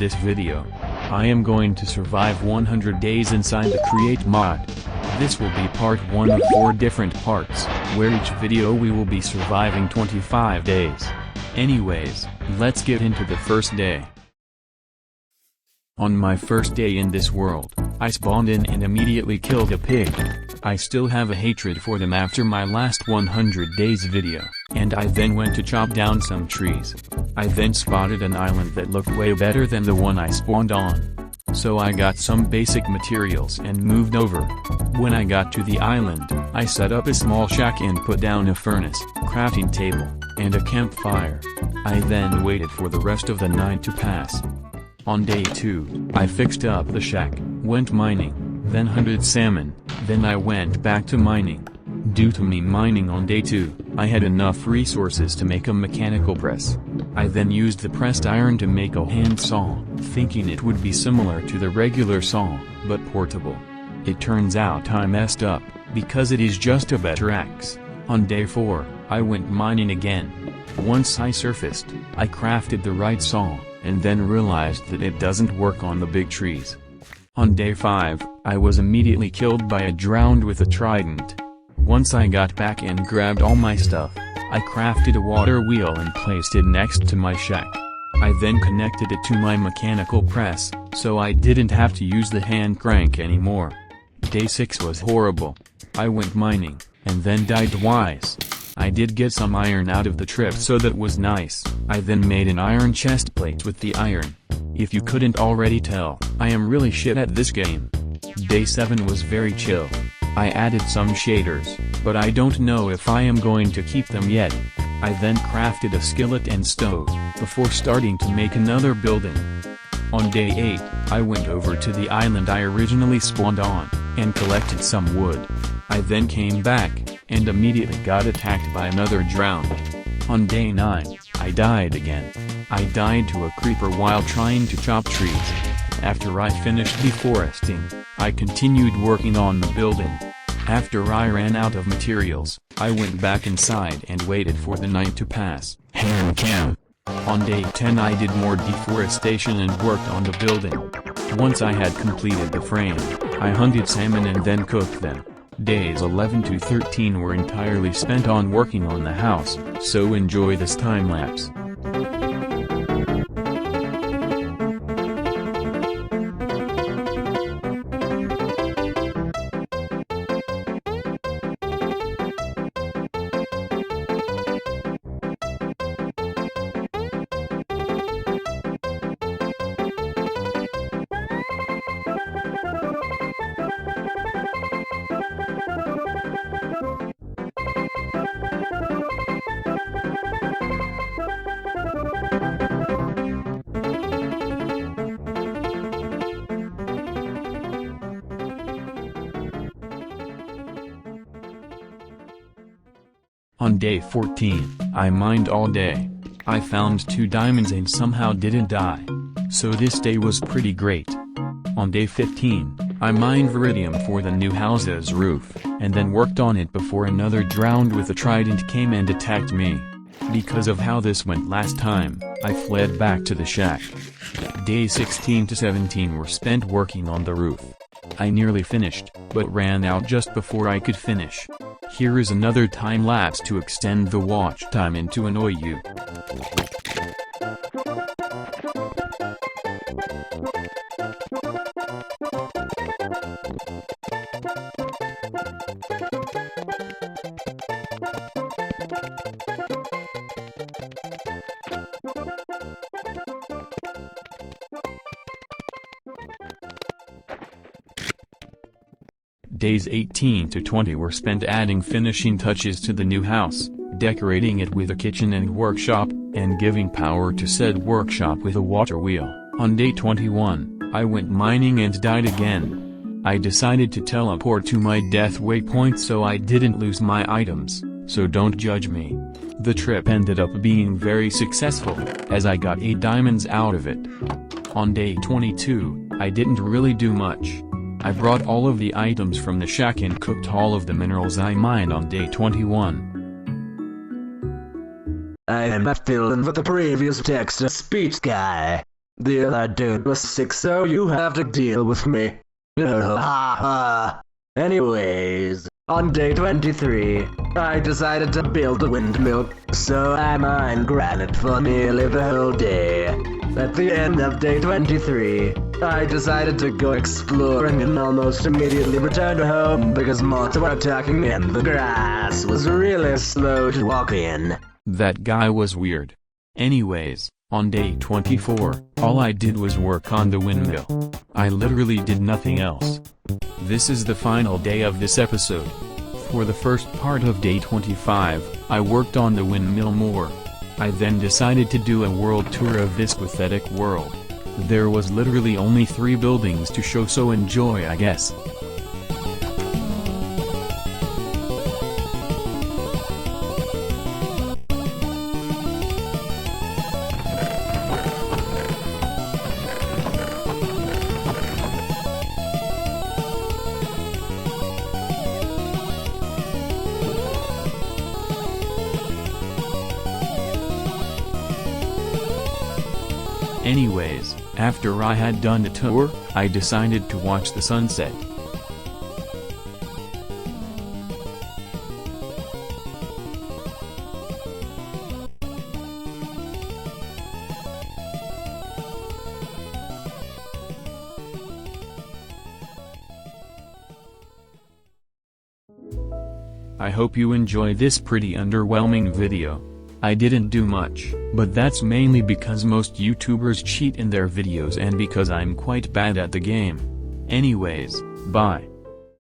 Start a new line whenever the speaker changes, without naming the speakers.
this video. I am going to survive 100 days inside the Create mod. This will be part 1 of 4 different parts, where each video we will be surviving 25 days. Anyways, let's get into the first day. On my first day in this world, I spawned in and immediately killed a pig. I still have a hatred for them after my last 100 days video, and I then went to chop down some trees. I then spotted an island that looked way better than the one I spawned on. So I got some basic materials and moved over. When I got to the island, I set up a small shack and put down a furnace, crafting table, and a campfire. I then waited for the rest of the night to pass. On day 2, I fixed up the shack, went mining, then hunted salmon, then I went back to mining. Due to me mining on day 2, I had enough resources to make a mechanical press. I then used the pressed iron to make a hand saw, thinking it would be similar to the regular saw, but portable. It turns out I messed up, because it is just a better axe. On day 4, I went mining again. Once I surfaced, I crafted the right saw, and then realized that it doesn't work on the big trees. On day 5, I was immediately killed by a drowned with a trident. Once I got back and grabbed all my stuff, I crafted a water wheel and placed it next to my shack. I then connected it to my mechanical press, so I didn't have to use the hand crank anymore. Day 6 was horrible. I went mining, and then died twice. I did get some iron out of the trip, so that was nice. I then made an iron chest plate with the iron. If you couldn't already tell, I am really shit at this game. Day 7 was very chill. I added some shaders, but I don't know if I am going to keep them yet. I then crafted a skillet and stove, before starting to make another building. On day 8, I went over to the island I originally spawned on, and collected some wood. I then came back, and immediately got attacked by another drowned. On day 9, I died again. I died to a creeper while trying to chop trees. After I finished deforesting, I continued working on the building. After I ran out of materials, I went back inside and waited for the night to pass. Hand cam. On day 10 I did more deforestation and worked on the building. Once I had completed the frame, I hunted salmon and then cooked them. Days 11 to 13 were entirely spent on working on the house, so enjoy this time lapse. On day 14, I mined all day. I found 2 diamonds and somehow didn't die. So this day was pretty great. On day 15, I mined Viridium for the new house's roof, and then worked on it before another drowned with a trident came and attacked me. Because of how this went last time, I fled back to the shack. Days 16 to 17 were spent working on the roof. I nearly finished, but ran out just before I could finish. Here is another time lapse to extend the watch time and to annoy you. Days 18 to 20 were spent adding finishing touches to the new house, decorating it with a kitchen and workshop, and giving power to said workshop with a water wheel. On day 21, I went mining and died again. I decided to teleport to my death waypoint so I didn't lose my items, so don't judge me. The trip ended up being very successful, as I got 8 diamonds out of it. On day 22, I didn't really do much. I brought all of the items from the shack and cooked all of the minerals I mined on day 21.
I am not filling for the previous text-to-speech guy. The other dude was sick, so you have to deal with me. Anyways, on day 23, I decided to build a windmill, so I mined granite for nearly the whole day. At the end of day 23, I decided to go exploring and almost immediately returned home because moths were attacking me and the grass was really slow to walk in.
That guy was weird. Anyways, on day 24, all I did was work on the windmill. I literally did nothing else. This is the final day of this episode. For the first part of day 25, I worked on the windmill more. I then decided to do a world tour of this pathetic world. There was literally only 3 buildings to show, so enjoy, I guess. Anyways, after I had done the tour, I decided to watch the sunset. I hope you enjoy this pretty underwhelming video. I didn't do much, but that's mainly because most YouTubers cheat in their videos and because I'm quite bad at the game. Anyways, bye.